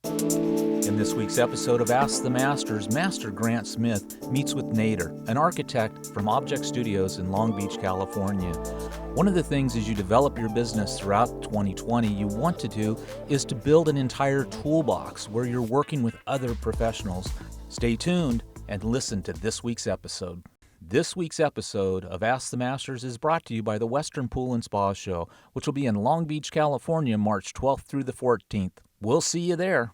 In this week's episode of Ask the Masters, Master Grant Smith meets with Nader, an architect from Object Studios in Long Beach, California. One of the things as you develop your business throughout 2020 you want to do is to build an entire toolbox where you're working with other professionals. Stay tuned and listen to this week's episode. This week's episode of Ask the Masters is brought to you by the Western Pool and Spa Show, which will be in Long Beach, California, March 12th through the 14th. We'll see you there.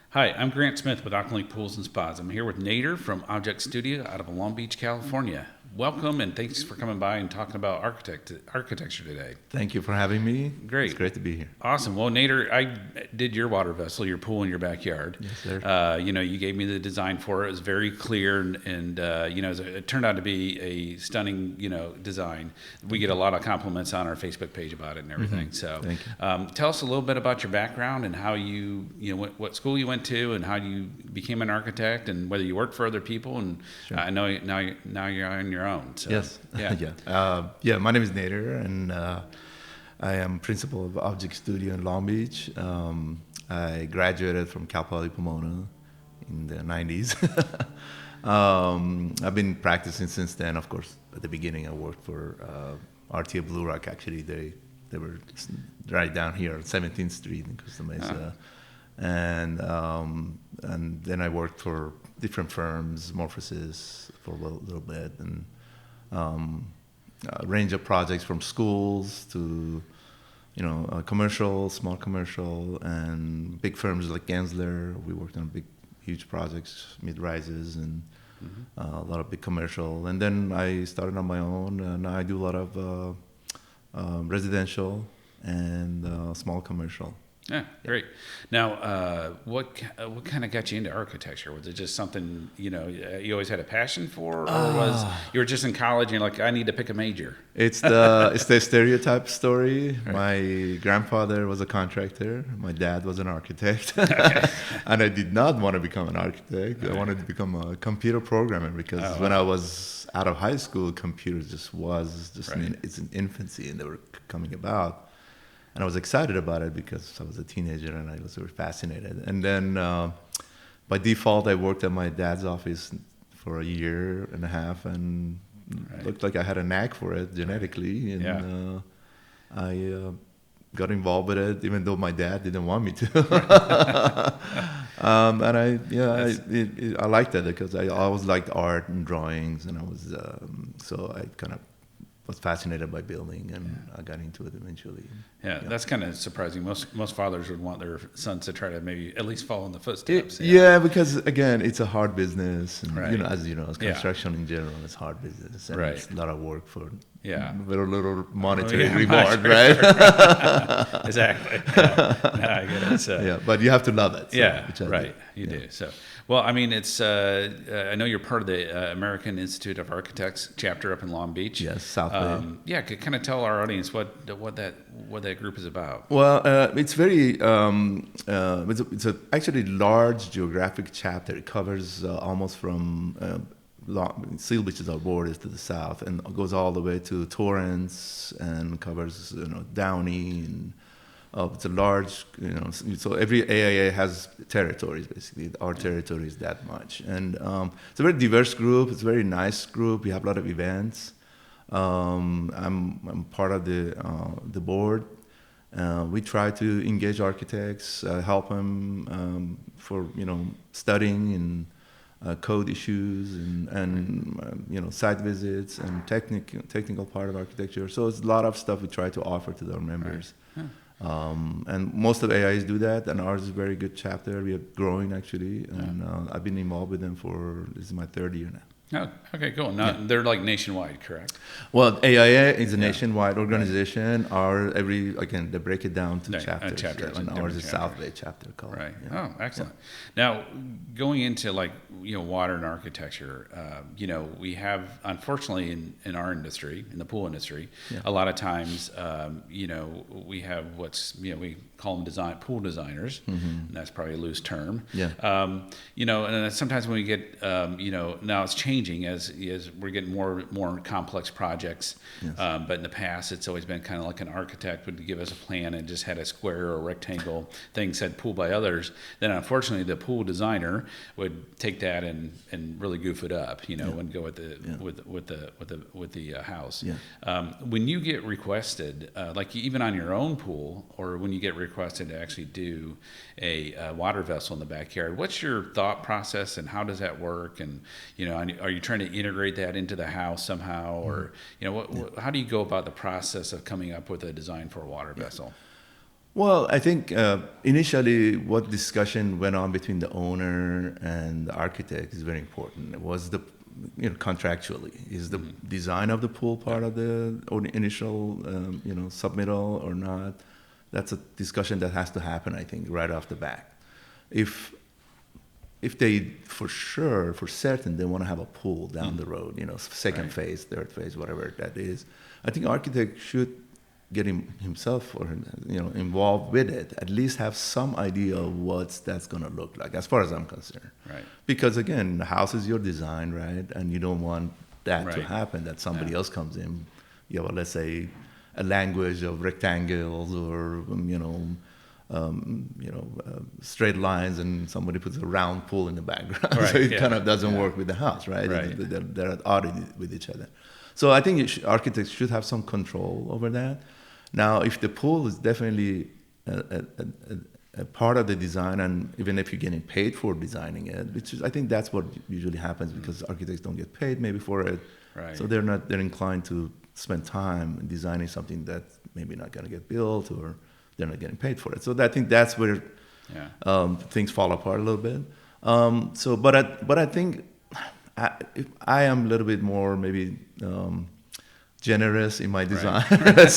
Hi, I'm Grant Smith with Aqualink Pools and Spas. I'm here with Nader from Object Studio out of Long Beach, California. Welcome and thanks for coming by and talking about architecture today. Thank you for having me. Great. It's great to be here. Awesome. Well, Nader, I did your water vessel, your pool in your backyard. Yes, sir. You gave me the design for it. It was very clear and it turned out to be a stunning, design. We get a lot of compliments on our Facebook page about it and everything. So Thank you. Tell us a little bit about your background and how what school you went to and how you became an architect and whether you worked for other people. And Sure. I know now you're on your own. So, Yes. Yeah. My name is Nader, and I am principal of Object Studio in Long Beach. I graduated from Cal Poly Pomona in the 90s. I've been practicing since then. Of course, at the beginning, I worked for RTA Blue Rock. Actually, they were right down here on 17th Street in Costa Mesa. And then I worked for different firms, Morphosis for a little bit, and a range of projects from schools to, commercial, small commercial, and big firms like Gensler. We worked on huge projects, mid-rises, and a lot of big commercial. And then I started on my own, and I do a lot of residential and small commercial. Yeah, great. Now, what kind of got you into architecture? Was it just something you always had a passion for, or was you were just in college and you're like, I need to pick a major? It's the stereotype story. Right. My grandfather was a contractor. My dad was an architect, and I did not want to become an architect. I wanted to become a computer programmer because when I was out of high school, computers just in its infancy and they were coming about. And I was excited about it because I was a teenager and I was very fascinated. And then by default, I worked at my dad's office for a year and a half and looked like I had a knack for it genetically. And I got involved with it, even though my dad didn't want me to. I liked it because I always liked art and drawings, and I was so I kind of was fascinated by building, and I got into it eventually. Yeah, that's kind of surprising. Most fathers would want their sons to try to maybe at least follow in the footsteps. Because again, it's a hard business, and as construction in general is hard business, and it's a lot of work for very little monetary reward, right? Exactly. Yeah. I get it. So, but you have to love it. So, You do. So, well, I mean, it's. I know you're part of the American Institute of Architects chapter up in Long Beach. Yes, South Bay. Could kind of tell our audience what that group is about. Well, it's very. It's a actually large geographic chapter. It covers almost from Seal Beach is our borders to the south, and goes all the way to Torrance, and covers Downey, and it's a large So every AIA has territories basically. Our territory is that much, and it's a very diverse group. It's a very nice group. We have a lot of events. I'm part of the board. We try to engage architects, help them for studying and code issues and site visits and technical part of architecture. So it's a lot of stuff we try to offer to our members. Right. And most of AIs do that, and ours is a very good chapter. We are growing actually, and I've been involved with them this is my third year now. Oh, okay, cool. Now they're like nationwide, correct? Well, AIA is a nationwide organization. They break it down to chapters. And ours is South Bay chapter called. Right. Yeah. Oh, excellent. Now, going into water and architecture, we have, unfortunately, in our industry, in the pool industry, a lot of times, we have we call them pool designers, and that's probably a loose term. Yeah. And sometimes when we get, now it's changing changing as we're getting more complex projects. Yes. But in the past, it's always been kind of like an architect would give us a plan and just had a square or a rectangle thing said pool by others. Then unfortunately, the pool designer would take that and really goof it up, and go with the house. Yeah. When you get requested, like even on your own pool, or when you get requested to actually do a water vessel in the backyard, what's your thought process and how does that work? And are you trying to integrate that into the house somehow, or how do you go about the process of coming up with a design for a water vessel? Well, I think initially what discussion went on between the owner and the architect is very important. It was contractually, is the design of the pool part of the initial submittal or not? That's a discussion that has to happen, I think, right off the bat. If they for certain they want to have a pool down the road, second phase, third phase, whatever that is, I think architect should get himself or involved with it, at least have some idea of what that's going to look like, as far as I'm concerned. Right. Because again, the house is your design, right? And you don't want that to Right. happen, that somebody else comes in. You have, let's say, a language of rectangles or straight lines, and somebody puts a round pool in the background. Right, So it yeah. kind of doesn't Yeah. work with the house, right? Right. They're at odds with each other. So I think architects should have some control over that. Now, if the pool is definitely a part of the design, and even if you're getting paid for designing it, which is, I think that's what usually happens, because architects don't get paid maybe for it. Right. So they're inclined to spend time designing something that's maybe not going to get built, or they're not getting paid for it. So I think that's where things fall apart a little bit. But I think I am a little bit more maybe generous in my design. Right.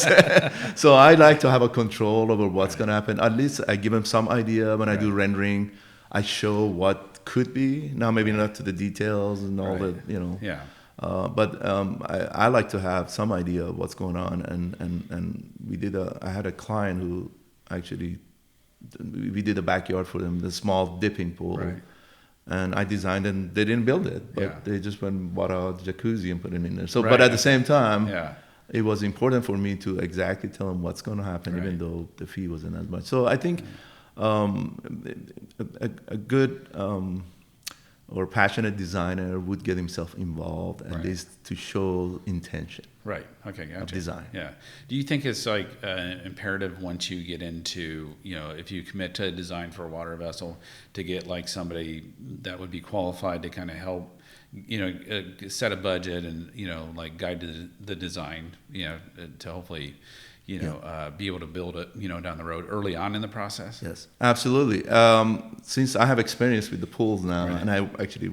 So I like to have a control over what's going to happen. At least I give them some idea when I do rendering. I show what could be. Now maybe not to the details and all that, Yeah. But I like to have some idea of what's going on, and I had a client who actually, we did a backyard for them, the small dipping pool, Right. and I designed it, and they didn't build it, but Yeah. they just went and bought a jacuzzi and put it in there. So, Right. but at the same time, Yeah. it was important for me to exactly tell them what's going to happen, Right. even though the fee wasn't as much. So I think a good or passionate designer would get himself involved, at Right. least to show intention. Right. Okay. Gotcha. Design. Yeah. Do you think it's like imperative once you get into, if you commit to a design for a water vessel, to get like somebody that would be qualified to kind of help, set a budget and, like guide the design, to hopefully, be able to build it, down the road early on in the process? Yes, absolutely. Since I have experience with the pools now, Right. and I actually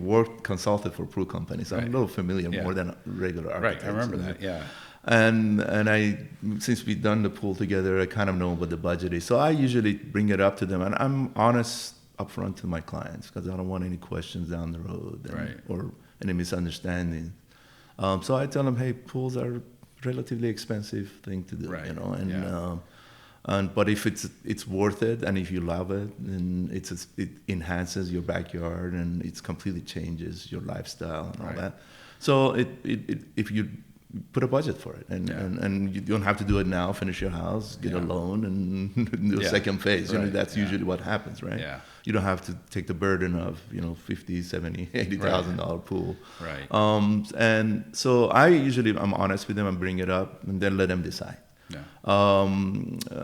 consulted for pool companies, I'm a little familiar more than a regular architect. Right. I remember that. Yeah. And since we've done the pool together, I kind of know what the budget is. So I usually bring it up to them, and I'm honest upfront to my clients, because I don't want any questions down the road Right. or any misunderstanding. So I tell them, hey, pools are relatively expensive thing to do, Right. and but if it's worth it, and if you love it, then it enhances your backyard, and it completely changes your lifestyle and all Right. that. So if you put a budget for it, and you don't have to do it now, finish your house, get a loan, and do a second phase. Right. That's usually what happens, right? Yeah. You don't have to take the burden of $50,000, $70,000, $80,000 pool. Right. And so I'm honest with them and bring it up, and then let them decide. Yeah.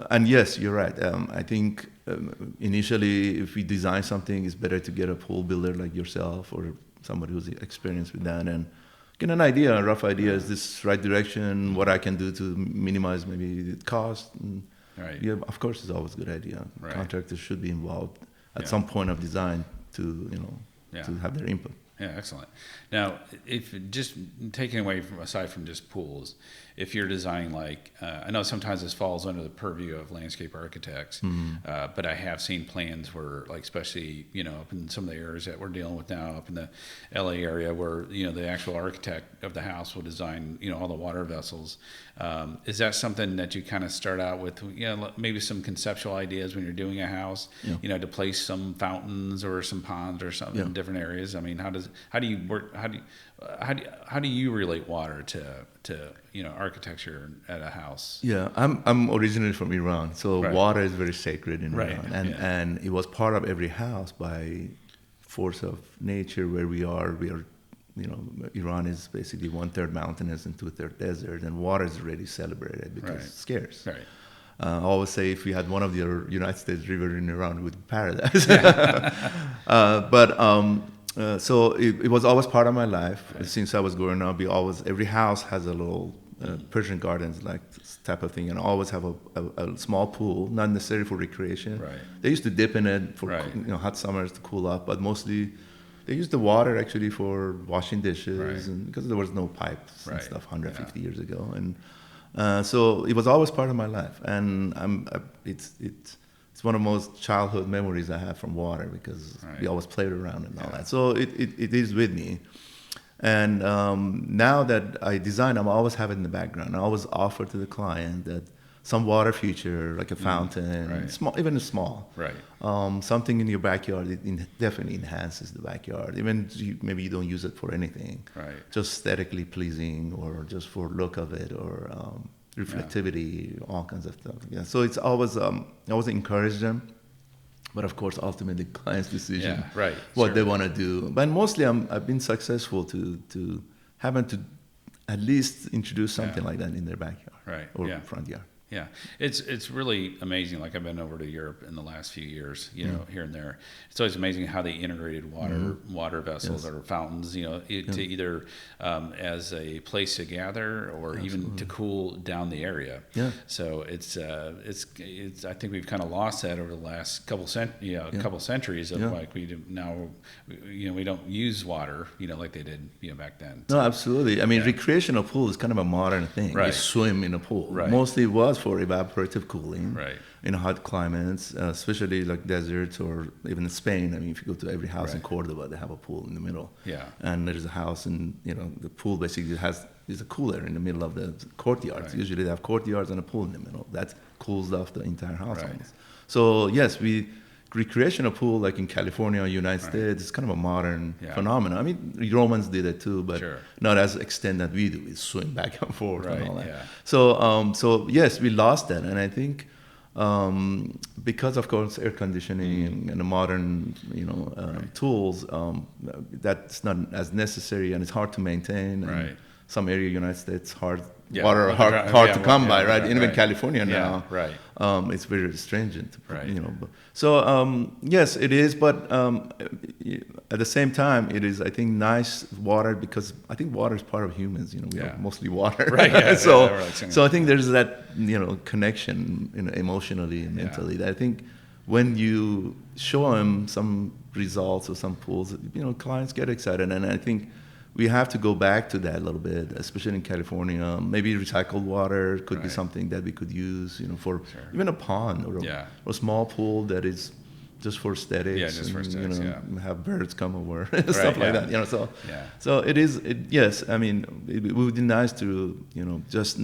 And yes, you're right. I think initially, if we design something, it's better to get a pool builder like yourself or somebody who's experienced with that, and get an idea, a rough idea. Is this right direction? What I can do to minimize maybe the cost? And Right. yeah, of course, it's always a good idea. Right. Contractors should be involved at Yeah. some point of design to to have their input. Yeah, excellent. Now, if just taking away aside from just pools, if you're designing I know sometimes this falls under the purview of landscape architects, but I have seen plans where, especially up in some of the areas that we're dealing with now, up in the LA area, where the actual architect of the house will design all the water vessels. Is that something that you kind of start out with? Maybe some conceptual ideas when you're doing a house, to place some fountains or some ponds or something in different areas. I mean, how does how do you work? How do you relate water to architecture at a house? Yeah, I'm originally from Iran, so Right. water is very sacred in Right, Iran, and it was part of every house by force of nature where we are. Iran is basically 1/3 mountainous and 2/3 desert, and water is really celebrated because Right. it's scarce. Right. I always say if we had one of the United States rivers in Iran, it would be paradise. So it was always part of my life. Right. Since I was growing up, every house has a little Persian gardens like this type of thing, and always have a small pool, not necessarily for recreation. Right. They used to dip in it for Right. hot summers to cool up, but mostly they used the water actually for washing dishes, Right. and because there was no pipes and Right. stuff 150 years ago, and so it was always part of my life, and it's one of the most childhood memories I have from water because Right. we always played around and all that. So it is with me. And now that I design, I always have it in the background. I always offer to the client that some water feature, like a fountain, Right. small, even small, Right. something in your backyard. Definitely enhances the backyard. Even maybe you don't use it for anything, Right. just aesthetically pleasing, or just for look of it, or reflectivity, all kinds of stuff. Yeah. So it's always I always encourage them. But of course, ultimately, client's decision, Yeah, right, what sure. they want to do. But mostly, I've been successful to having to at least introduce something like that in their backyard, Right, or yeah. front yard. Yeah, it's really amazing. Like I've been over to Europe in the last few years, here and there. It's always amazing how they integrated water vessels or fountains, to either as a place to gather or even to cool down the area. Yeah. So it's I think we've kind of lost that over the last couple centuries of like we don't use water, like they did, back then. No, absolutely. I mean, recreational pool is kind of a modern thing. Right. You swim in a pool. Right. Mostly it was for evaporative cooling. Right. In hot climates, especially like deserts or even Spain. I mean, if you go to every house in Cordoba, they have a pool in the middle. Yeah. And there's a house, and the pool basically is a cooler in the middle of the courtyards. Right. Usually they have courtyards and a pool in the middle. That cools off the entire house Right. almost. So yes, recreational pool like in California or United States, it's kind of a modern phenomenon. I mean, Romans did it too, but not as extent that we do. We swim back and forth and all that. Yeah. So yes, we lost that, and I think because of course air conditioning and the modern tools, that's not as necessary, and it's hard to maintain. Right. And some area of the United States hard Underground, to come by, right? Even California now, right. It's very stringent, Right. So yes, it is, but at the same time, it is, I think, nice water, because I think water is part of humans. We are mostly water, Right. Yeah, so I think there's that connection, emotionally and mentally. That I think when you show them some results or some pools, clients get excited, and I think we have to go back to that a little bit, especially in California. Maybe recycled water could be something that we could use, for even a pond or a small pool that is just for aesthetics. Yeah, just for aesthetics, have birds come over, stuff like that. So it is. Yes, I mean, it would be nice to just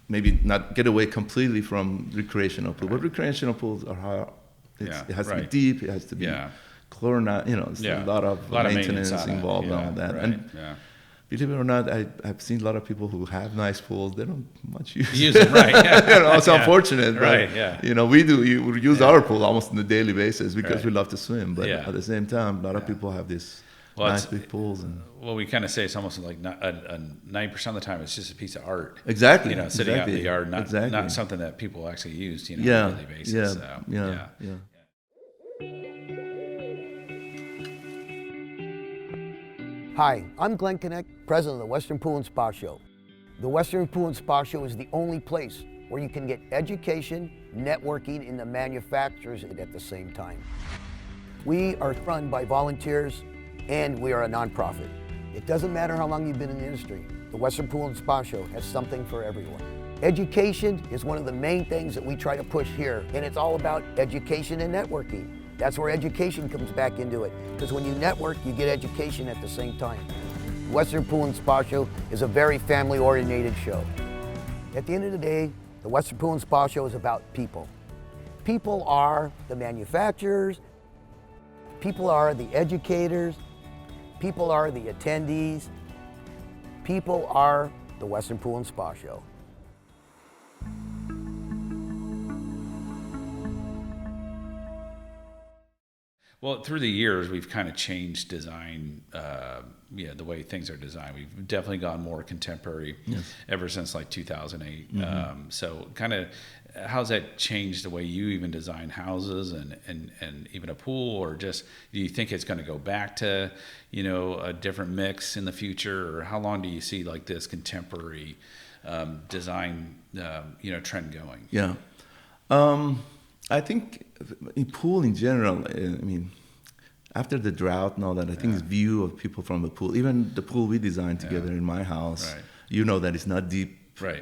maybe not get away completely from recreational pools. But recreational pools are hard. It has to be deep. It has to be. Chlorine, it's a lot of maintenance involved in all that. And believe it or not, I've seen a lot of people who have nice pools. They don't much use them, right? Yeah. It's unfortunate, right? But, we use our pool almost on a daily basis because we love to swim. But at the same time, a lot of people have these nice big pools. Well, we kind of say it's almost like 90% of the time it's just a piece of art. Exactly. Sitting out in the yard, not something that people actually use, on a daily basis. Yeah. Hi, I'm Glenn Kinect, president of the Western Pool and Spa Show. The Western Pool and Spa Show is the only place where you can get education, networking, and the manufacturers at the same time. We are run by volunteers, and we are a nonprofit. It doesn't matter how long you've been in the industry. The Western Pool and Spa Show has something for everyone. Education is one of the main things that we try to push here, and it's all about education and networking. That's where education comes back into it, because when you network, you get education at the same time. Western Pool and Spa Show is a very family-oriented show. At the end of the day, the Western Pool and Spa Show is about people. People are the manufacturers, people are the educators, People are the attendees. People are the Western Pool and Spa Show. Well, through the years, we've kind of changed design, the way things are designed. We've definitely gone more contemporary ever since like 2008. So kind of, how's that changed the way you even design houses and even a pool, or just, do you think it's going to go back to, a different mix in the future, or how long do you see like this contemporary design, trend going? Yeah. I think in pool in general, after the drought and all that, I think it's view of people from the pool, even the pool we designed together in my house, that it's not deep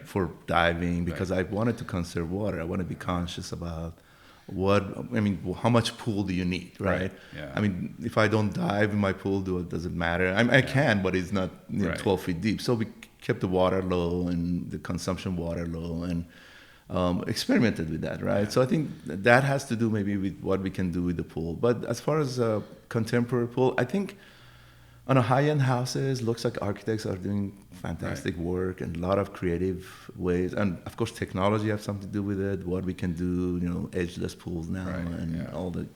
for diving, because I wanted to conserve water. I want to be conscious about how much pool do you need, right? Yeah. If I don't dive in my pool, does it matter? I can, but it's not 12 feet deep. So we kept the water low and the consumption water low, and experimented with that, right? So I think that has to do maybe with what we can do with the pool. But as far as a contemporary pool, I think on a high-end houses, looks like architects are doing fantastic work and a lot of creative ways. And of course, technology has something to do with it. What we can do, edgeless pools now and all the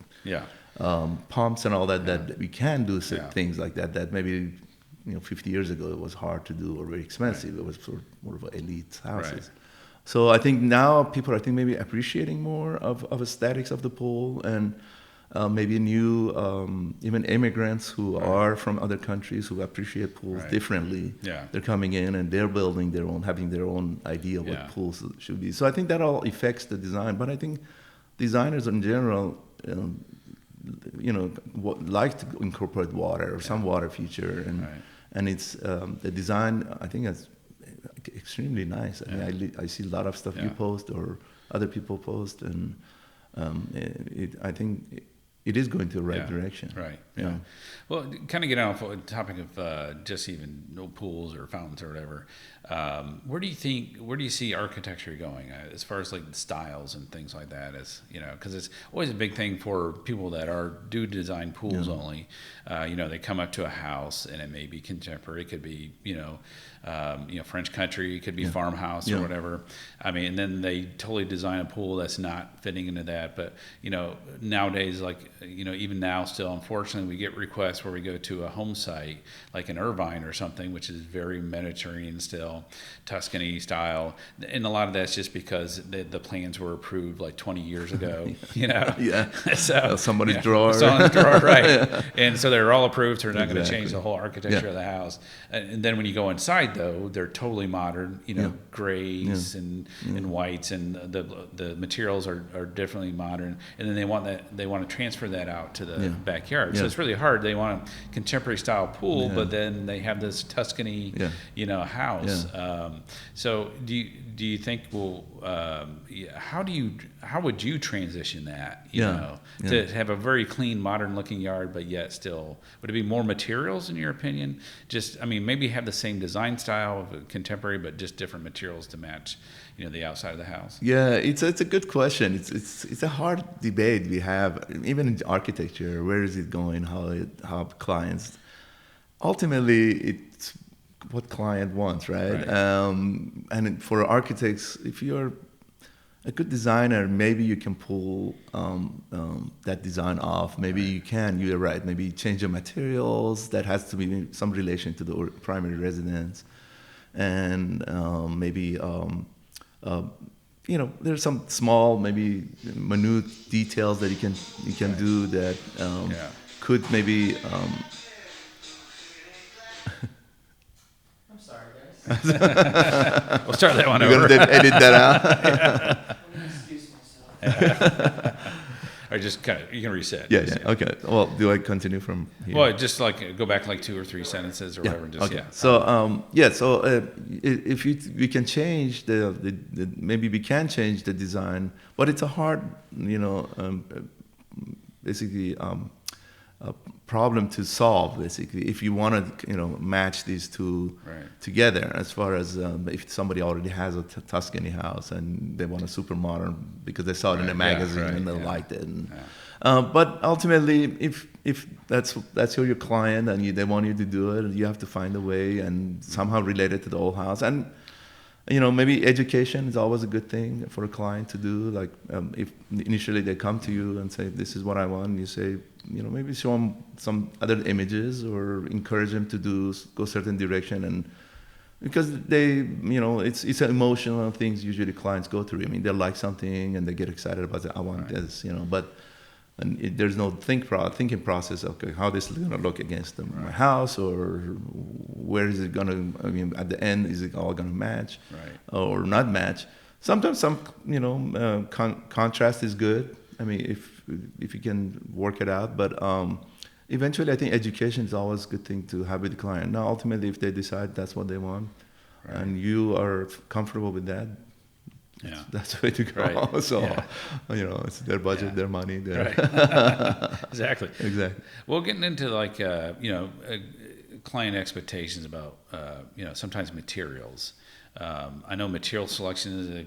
pumps and all that that we can do things like that maybe 50 years ago it was hard to do or very expensive. It was for more of elite houses. So I think now people are maybe appreciating more of aesthetics of the pool, and maybe new even immigrants who are from other countries who appreciate pools differently. They're coming in and they're building their own, having their own idea of what pools should be. So I think that all affects the design. But I think designers in general, like to incorporate water or some water feature, and it's the design. I think it's extremely nice. I see a lot of stuff you post or other people post, and I think it is going to the right direction. Right. Yeah. Well, kind of get off the topic of just even no pools or fountains or whatever. Where do you see architecture going as far as like the styles and things like that? As because it's always a big thing for people that do design pools only. They come up to a house and it may be contemporary. It could be French country. It could be farmhouse or whatever. And then they totally design a pool that's not fitting into that. But nowadays, like even now, still unfortunately, we get requests where we go to a home site like in Irvine or something, which is very Mediterranean still, Tuscany style, and a lot of that's just because the plans were approved like 20 years ago. So somebody's drawer, right? And so they're all approved. So they're not going to change the whole architecture of the house. And then when you go inside, though, they're totally modern. Grays and whites, and the materials are definitely modern. And then they want to transfer that out to the backyard. So it's really hard. They want a contemporary style pool, but then they have this Tuscany, house. So do you think how would you transition that? To have a very clean, modern looking yard, but yet still, would it be more materials in your opinion? Just maybe have the same design style of contemporary, but just different materials to match, the outside of the house. Yeah, it's a good question. It's a hard debate we have, even in architecture. Where is it going? How clients ultimately it's what client wants, right? And for architects, if you're a good designer, maybe you can pull that design off. Maybe you can. You're right. Maybe change the materials. That has to be some relation to the primary residence, and maybe there's some small, maybe minute details that you can do that could maybe. I'm sorry, guys. We'll start that one over. You're going to edit that out? Excuse myself. Or just you can reset. Yeah. Okay. Well, do I continue from here? Well, just like go back like 2 or 3 sentences or whatever. Just, okay. So, if we can change maybe we can change the design, but it's a hard, basically, problem to solve, basically, if you want to, match these two together. As far as if somebody already has a Tuscany house and they want a super modern because they saw it in a magazine and they liked it. And, but ultimately, if that's your client and they want you to do it, you have to find a way and somehow relate it to the old house. And maybe education is always a good thing for a client to do. Like if initially they come to you and say, this is what I want, and you say, maybe show them some other images or encourage them to go certain direction. And because they, it's an emotional things usually clients go through. I mean, they like something and they get excited about it. I want this, but there's no thinking process. Okay, how this is going to look against my house, or where is it going to? I mean, at the end, is it all going to match, or not match? Sometimes some, contrast is good. I mean, if you can work it out, but eventually, I think education is always a good thing to have with the client. Now, ultimately, if they decide that's what they want, and you are comfortable with that. Yeah. That's the way to go. Right. So, it's their budget, their money. Exactly. Exactly. Well, getting into client expectations about, sometimes materials. I know material selection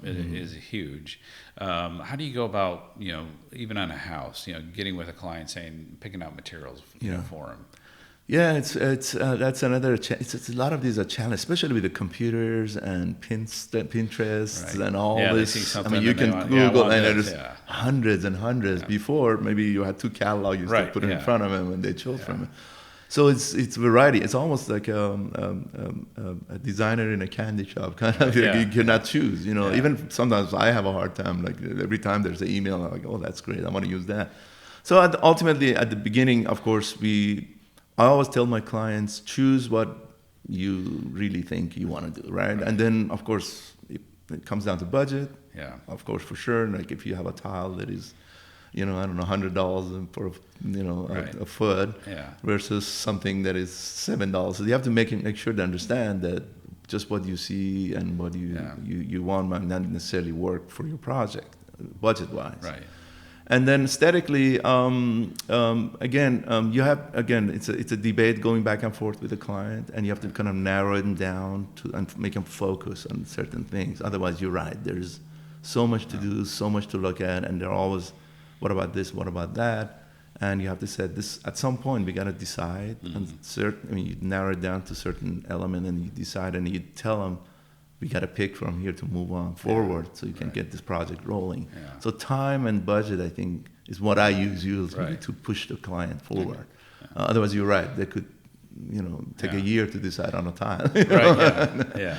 is huge. How do you go about, even on a house, getting with a client picking out materials for them? Yeah, it's that's another. It's a lot of these are challenges, especially with the computers and Pinterest and all this. I mean, you can Google and there's hundreds and hundreds. Before, maybe you had two catalogs you to put in front of them and they chose from it. So it's variety. It's almost like a designer in a candy shop kind of. You cannot choose. Even sometimes I have a hard time. Like every time there's an email, I'm like, oh, that's great. I want to use that. So ultimately, at the beginning, of course, I always tell my clients, choose what you really think you want to do, right? And then, of course, it comes down to budget. Yeah. Of course, for sure. Like if you have a tile that is, I don't know, $100 for a foot versus something that is $7. So you have to make sure to understand that just what you see and what you want might not necessarily work for your project, budget-wise. Right. And then aesthetically, you have it's a debate going back and forth with the client, and you have to kind of narrow it down and make them focus on certain things. Otherwise, you're right. There's so much to do, so much to look at, and they're always, what about this? What about that? And you have to say this. At some point, we got to decide. And you narrow it down to certain element, and you decide, and you tell them, we got to pick from here to move on forward so you can get this project rolling. Yeah. So time and budget, I think, is what I use usually to push the client forward. Yeah. Otherwise, you're right. They could, take a year to decide on a tile. Yeah.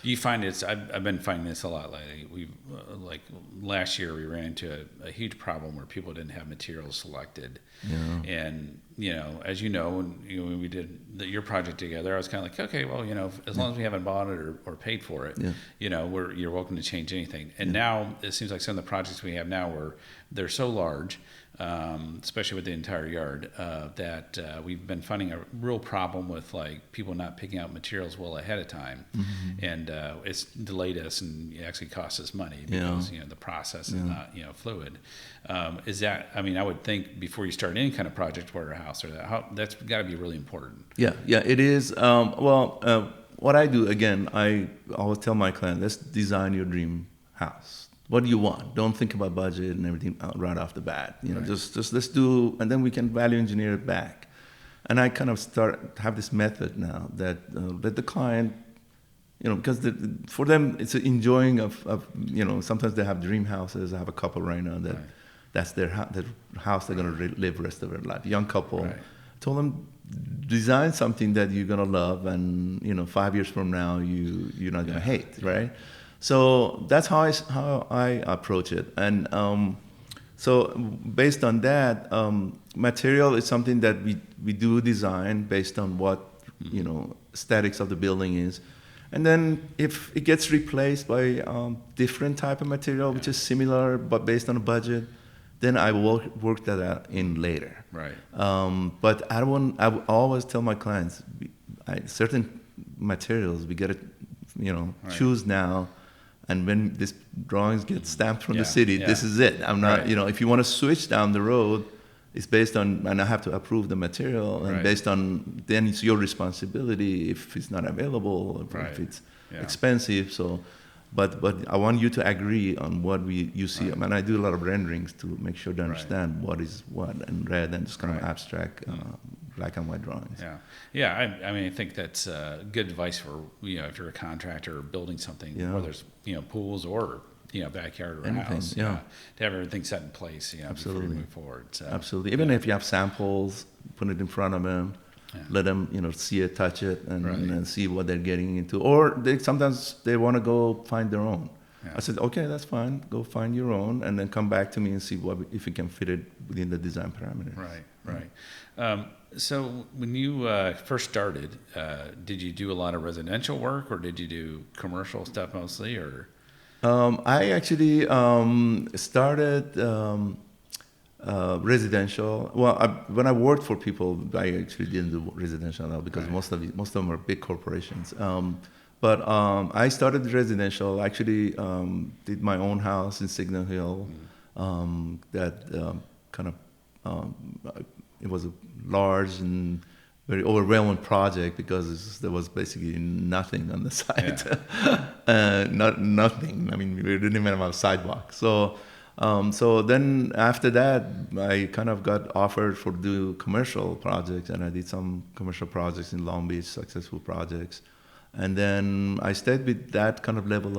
Do you find I've been finding this a lot lately. We've like last year we ran into a huge problem where people didn't have materials selected. Yeah. And as when we did your project together, I was kind of like, okay, well, as long as we haven't bought it or paid for it, you're welcome to change anything. And now it seems like some of the projects we have now they're so large, especially with the entire yard, that we've been finding a real problem with like people not picking out materials well ahead of time, and it's delayed us and it actually costs us money because the process is not fluid. Is that? I mean, I would think before you start any kind of project or a house that's got to be really important. Yeah, it is. What I do again, I always tell my client, let's design your dream house. What do you want? Don't think about budget and everything right off the bat. Just let's do, and then we can value engineer it back. And I kind of have this method now that let the client, because for them it's enjoying of sometimes they have dream houses. I have a couple right now that's their house they're going to live the rest of their life. Young couple, told them design something that you're going to love, and 5 years from now you're not going to hate, right? So that's how I approach it. And so based on that, material is something that we do design based on what aesthetics of the building is. And then if it gets replaced by different type of material, which is similar but based on a budget, then I will work that in later. Right. But I always tell my clients, certain materials we gotta choose now. And when this drawings get stamped from the city, this is it. I'm not, if you want to switch down the road, it's based on, and I have to approve the material, and based on, then it's your responsibility if it's not available, if it's expensive. So, but I want you to agree on what you see. I mean, I do a lot of renderings to make sure they understand what is what, and rather than just kind of abstract black and white drawings. I mean, I think that's good advice for, if you're a contractor or building something, whether it's, pools or backyard or a house, to have everything set in place, before you move forward. So, absolutely. Even if you have samples, put it in front of them, let them, see it, touch it, and see what they're getting into. Or sometimes they want to go find their own. I said, okay, that's fine. Go find your own, and then come back to me and see if you can fit it within the design parameters. Right. So when you first started, did you do a lot of residential work, or did you do commercial stuff mostly, or? I actually started residential. Well, when I worked for people, I actually didn't do residential now because most of them are big corporations. But I started residential. Actually, did my own house in Signal Hill. That kind of it was a large and very overwhelming project because there was basically nothing on the site. Nothing. I mean, we didn't even have a sidewalk. So then after that, I kind of got offered for do commercial projects, and I did some commercial projects in Long Beach, successful projects. And then I stayed with that kind of level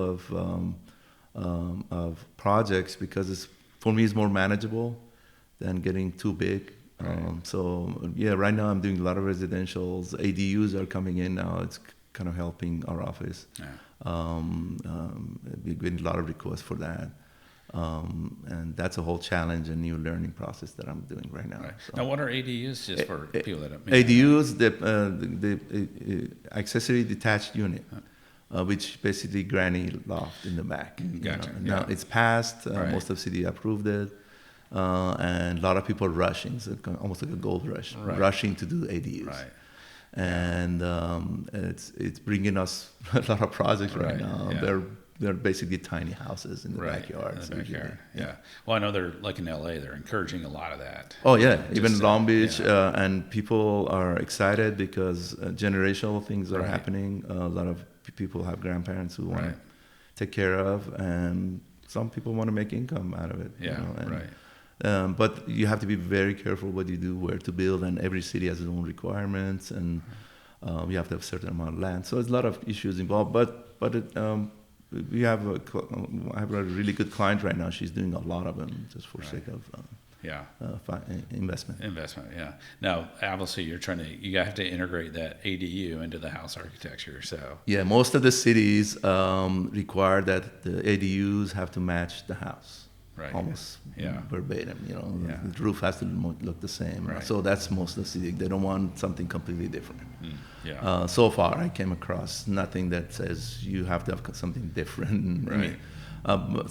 of projects because for me it's more manageable than getting too big. Right now I'm doing a lot of residentials. ADUs are coming in now. It's kind of helping our office. We're getting a lot of requests for that. And that's a whole challenge and new learning process that I'm doing right now. So. Now, what are ADUs, just for people that don't know? ADUs, the accessory detached unit, which basically granny loft in the back. Gotcha. Now it's passed. Most of the city approved it. And a lot of people are rushing. So it's almost like a gold rush, rushing to do ADUs. Right. And it's bringing us a lot of projects right now. They're basically tiny houses in the backyard. In the backyard. Well, I know they're like in LA. They're encouraging a lot of that. Oh yeah, even Long Beach, and people are excited because generational things are happening. A lot of people have grandparents who want to take care of, and some people want to make income out of it. But you have to be very careful what you do, where to build, and every city has its own requirements, and you have to have a certain amount of land. So there's a lot of issues involved. But I have a really good client right now. She's doing a lot of them just for sake of investment. Now, obviously, you have to integrate that ADU into the house architecture. So most of the cities require that the ADUs have to match the house. Almost verbatim, the roof has to look the same. So that's most of the city. They don't want something completely different. So far, I came across nothing that says you have to have something different.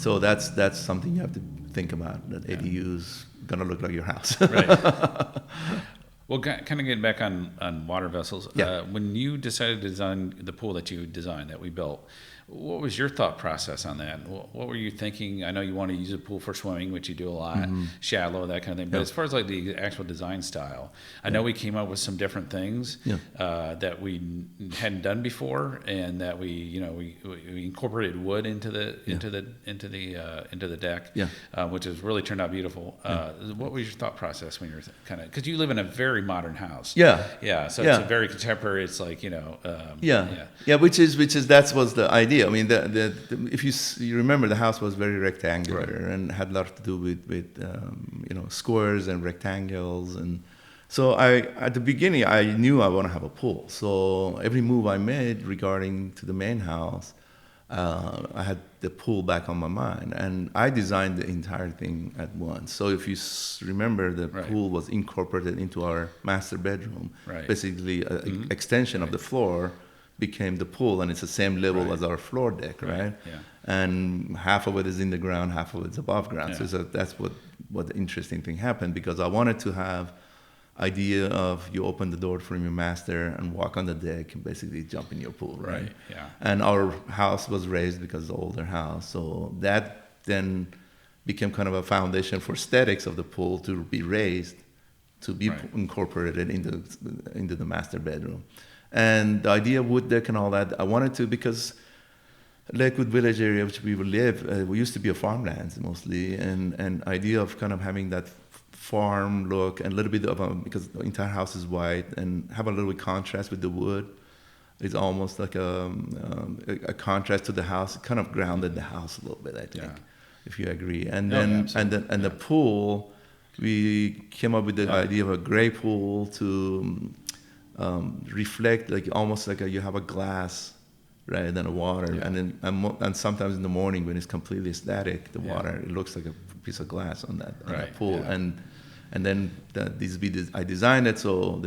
So that's something you have to think about. That ADU's gonna look like your house. Well, kind of getting back on water vessels. When you decided to design the pool that you designed, that we built, what was your thought process on that? What were you thinking? I know you want to use a pool for swimming, which you do a lot, shallow, that kind of thing. But as far as like the actual design style, I know we came up with some different things that we hadn't done before, and that we incorporated wood into the deck, which has really turned out beautiful. What was your thought process when you were kind of, because you live in a very modern house? So it's a very contemporary. It's like which is that was the idea. I mean, if you remember, the house was very rectangular and had a lot to do with squares and rectangles, and so at the beginning I knew I want to have a pool. So every move I made regarding to the main house, I had the pool back on my mind, and I designed the entire thing at once. So if you remember, the pool was incorporated into our master bedroom, basically an extension of the floor became the pool, and it's the same level as our floor deck, and half of it is in the ground, half of it's above ground. So that's what the interesting thing happened, because I wanted to have idea of you open the door from your master and walk on the deck and basically jump in your pool, and our house was raised because it's an older house, so that then became kind of a foundation for aesthetics of the pool to be raised. to be incorporated into the master bedroom. And the idea of wood deck and all that, I wanted to, because Lakewood Village area, which we live, we used to be a farmlands mostly, and idea of kind of having that farm look and a little bit of because the entire house is white, and have a little contrast with the wood. It's almost like a contrast to the house. It kind of grounded the house a little bit, I think, if you agree. And then the pool, we came up with the idea of a gray pool to reflect, like almost like you have a glass rather than a water. And then and sometimes in the morning when it's completely static, the water, it looks like a piece of glass on that pool. And then I designed it so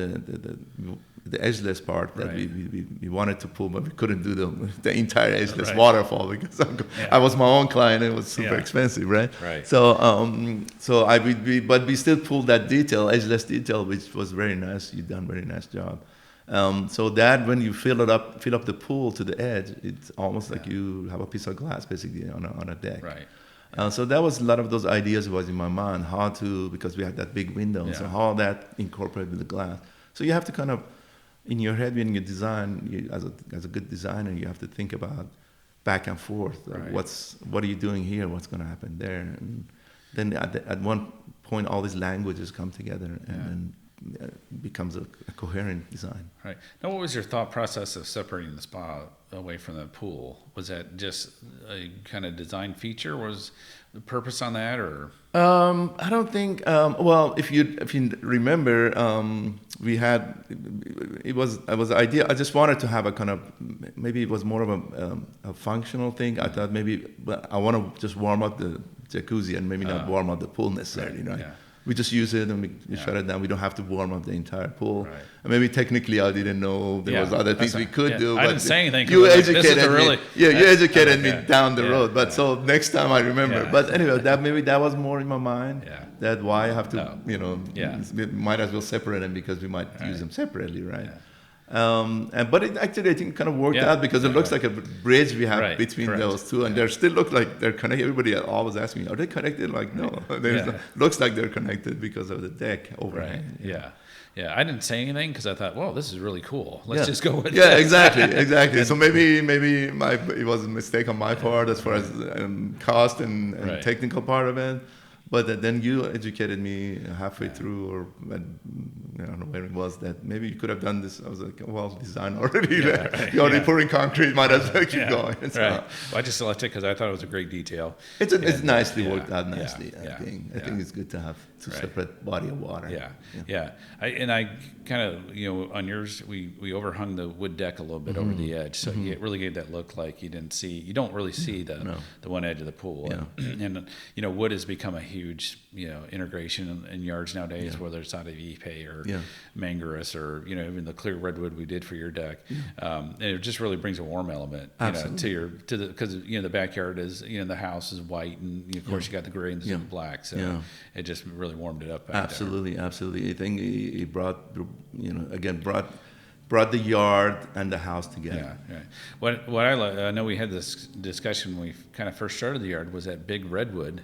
the edgeless part that we wanted to pull, but we couldn't do the entire edgeless waterfall because I was my own client. It was super expensive, right? So but we still pulled that detail, edgeless detail, which was very nice. You've done a very nice job. So that when you fill up the pool to the edge, it's almost like you have a piece of glass basically on a deck. So that was a lot of those ideas was in my mind, how to, because we had that big window, so how that incorporated with the glass. So you have to kind of, in your head when you design, as a good designer, you have to think about back and forth. Like what are you doing here? What's going to happen there? And then at one point, all these languages come together and it becomes a coherent design. Right. Now, what was your thought process of separating the spa away from the pool? Was that just a kind of design feature? Was the purpose on that, or? I don't think. Well, if you remember, we had it was an idea. I just wanted to have a kind of, maybe it was more of a functional thing. I thought maybe I want to just warm up the jacuzzi and maybe not warm up the pool necessarily. Right? We just use it and we shut it down. We don't have to warm up the entire pool. And maybe technically I didn't know there was other things we could do. I didn't say anything. You educated me. You educated me down the road. But so next time I remember. But anyway, that was more in my mind. That why I have to, we might as well separate them because we might use them separately, right? But it actually, I think, kind of worked out because it looks like a bridge we have between those two, and they still look like they're connected. Everybody always asks me, "Are they connected?" Like, no, looks like they're connected because of the deck overhang. I didn't say anything because I thought, "Whoa, this is really cool. Let's just go with it." Exactly. So maybe it was a mistake on my part as far as cost and technical part of it. But then you educated me halfway through, or I don't know where it was, that maybe you could have done this. I was like, well, design already. You're already pouring concrete, might as well keep going. So, well, I just left it because I thought it was a great detail. It's nicely worked out nicely. I think it's good to have two separate body of water. I kind of, on yours, we overhung the wood deck a little bit over the edge, so it really gave that look like you don't really see the one edge of the pool. And wood has become a huge integration in yards nowadays, whether it's out of Ipe or Mangarus or even the clear redwood we did for your deck. And it just really brings a warm element because the backyard is the house is white, and of course you got the gray and the black, so it just really warmed it up back absolutely I think he brought brought the yard and the house together. What I know, we had this discussion when we kind of first started the yard, was that big redwood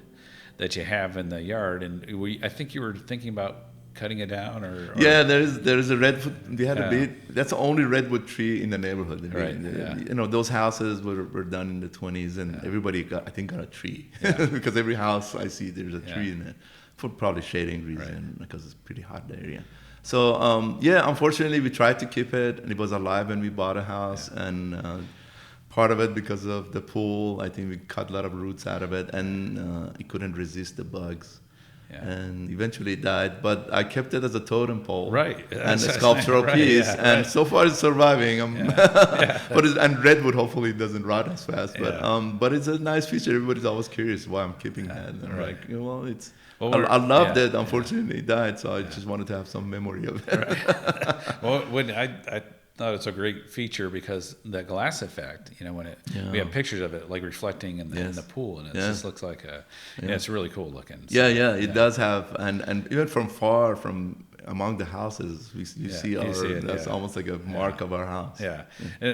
that you have in the yard, and I think you were thinking about cutting it down, or there's a redwood. We had a bit. That's the only redwood tree in the neighborhood. Those houses were done in the 20s, and everybody got a tree because every house I see there's a tree in it for probably shading reason because it's pretty hot area. So unfortunately we tried to keep it, and it was alive when we bought a house, and part of it because of the pool, I think we cut a lot of roots out of it, and it couldn't resist the bugs. And eventually it died, but I kept it as a totem pole and a sculptural piece, and so far it's surviving. And redwood hopefully doesn't rot as fast, but it's a nice feature. Everybody's always curious why I'm keeping that. And I'm like, well, it's. I loved it. Unfortunately, it died, so I just wanted to have some memory of it. Well, when I thought it's a great feature because that glass effect, when we have pictures of it like reflecting in the pool, and it just looks like it's really cool looking. So, it does have, and even from far, among the houses, you see that's almost like a mark of our house. Yeah.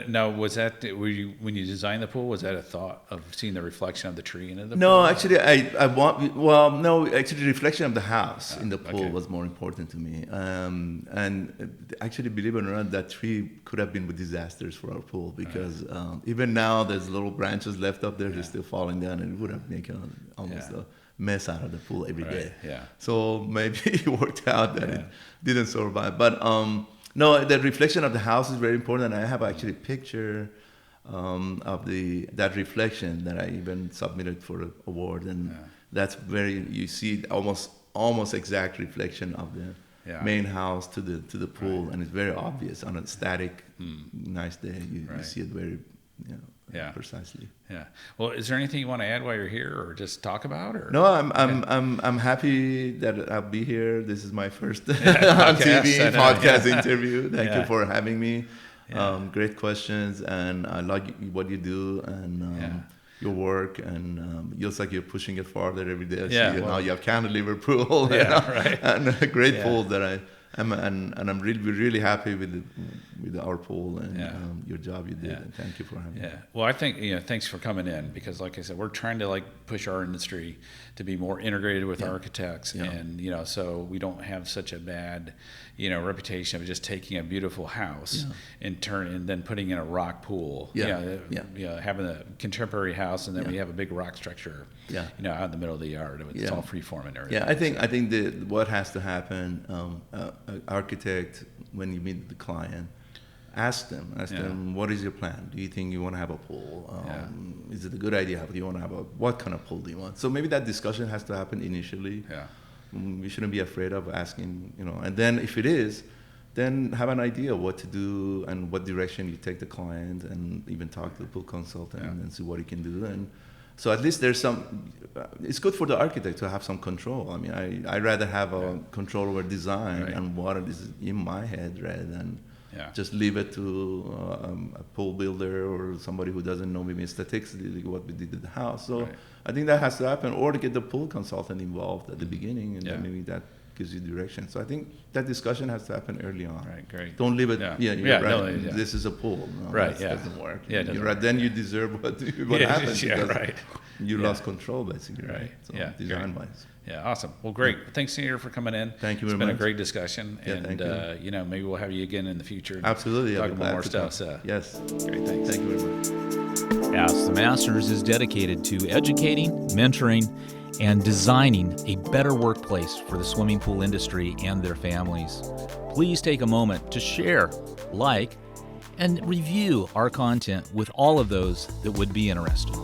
Now, was that when you designed the pool? Was that a thought of seeing the reflection of the tree into the pool? No, actually, the reflection of the house in the pool was more important to me. And actually, believe it or not, that tree could have been disasters for our pool because even now there's little branches left up there, they're still falling down, and it would have made almost a mess out of the pool every day. Yeah. So maybe it worked out that it didn't survive. But no, the reflection of the house is very important. And I have actually a picture of that reflection that I even submitted for an award, and that's you see almost exact reflection of the main house to the pool, and it's very obvious on a static, nice day. You see it very, precisely. Yeah. Well, is there anything you want to add while you're here, or just talk about? Or no, I'm happy that I'll be here. This is my first on TV podcast interview. Thank you for having me. Great questions, and I like what you do and your work, and it looks like you're pushing it farther every day. Now you have cantilever pool and a great pool that I'm really happy with our pool and your job you did. And thank you for having me. Well, I think thanks for coming in, because like I said, we're trying to push our industry to be more integrated with architects, and so we don't have such a bad reputation of just taking a beautiful house and then putting in a rock pool. Having a contemporary house, and then we have a big rock structure. Out in the middle of the yard. It's all freeform and everything. I think what has to happen, architect, when you meet the client, ask them, what is your plan? Do you think you want to have a pool? Is it a good idea? Do you want to have what kind of pool do you want? So maybe that discussion has to happen initially. We shouldn't be afraid of asking, and then if it is, then have an idea what to do and what direction you take the client, and even talk to the pool consultant and see what he can do. And so at least there's it's good for the architect to have some control. I mean, I'd rather have a control over design and what is in my head rather than just leave it to a pool builder or somebody who doesn't know maybe statistically what we did to the house. So I think that has to happen, or to get the pool consultant involved at the beginning, and then maybe that gives you direction. So I think that discussion has to happen early on. Right, great. Don't leave it. You're right. This is a pool. No, that doesn't work. You're right. Then you deserve what happens. You lost control, basically. Right. So design-wise. Yeah, awesome. Well, great. Thanks, Nader, for coming in. Thank you very much. It's been a great discussion, and thank you. maybe we'll have you again in the future. Absolutely. Talk about more stuff. So. Yes. Great. Thanks. Thank you very much. Ask the Masters is dedicated to educating, mentoring, and designing a better workplace for the swimming pool industry and their families. Please take a moment to share, and review our content with all of those that would be interested.